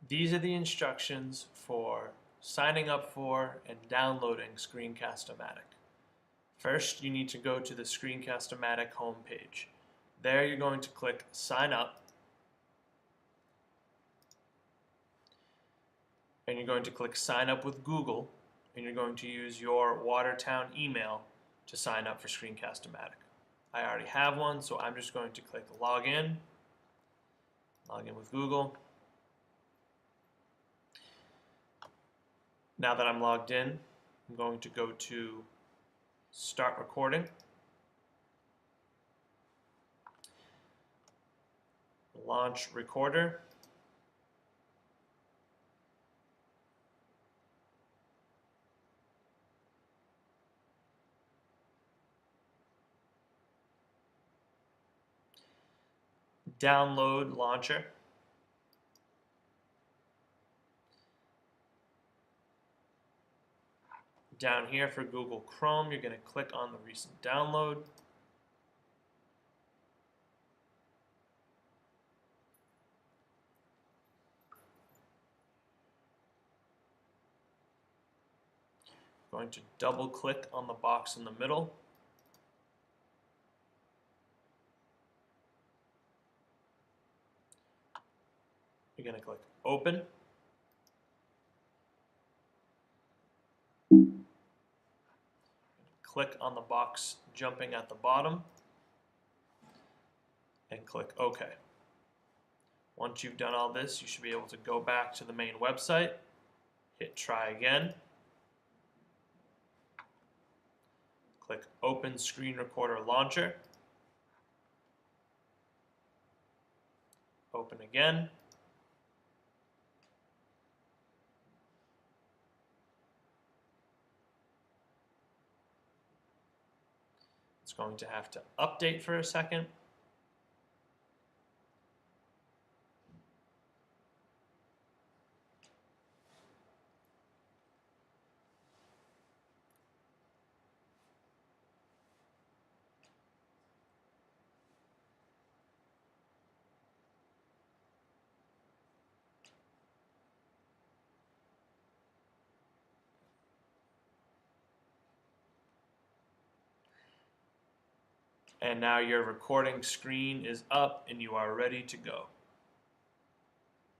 These are the instructions for signing up for and downloading Screencast-O-Matic. First, you need to go to the Screencast-O-Matic homepage. There you're going to click Sign Up, and you're going to click Sign Up with Google, and you're going to use your Watertown email to sign up for Screencast-O-Matic. I already have one, so I'm just going to click Log in with Google. Now that I'm logged in, I'm going to go to Start Recording. Launch Recorder. Download Launcher. Down here for Google Chrome, you're going to click on the recent download. Going to double click on the box in the middle. You're going to click Open. Click on the box jumping at the bottom and click OK. Once you've done all this, you should be able to go back to the main website, hit Try Again, click Open Screen Recorder Launcher, open again, it's going to have to update for a second. And now your recording screen is up and you are ready to go.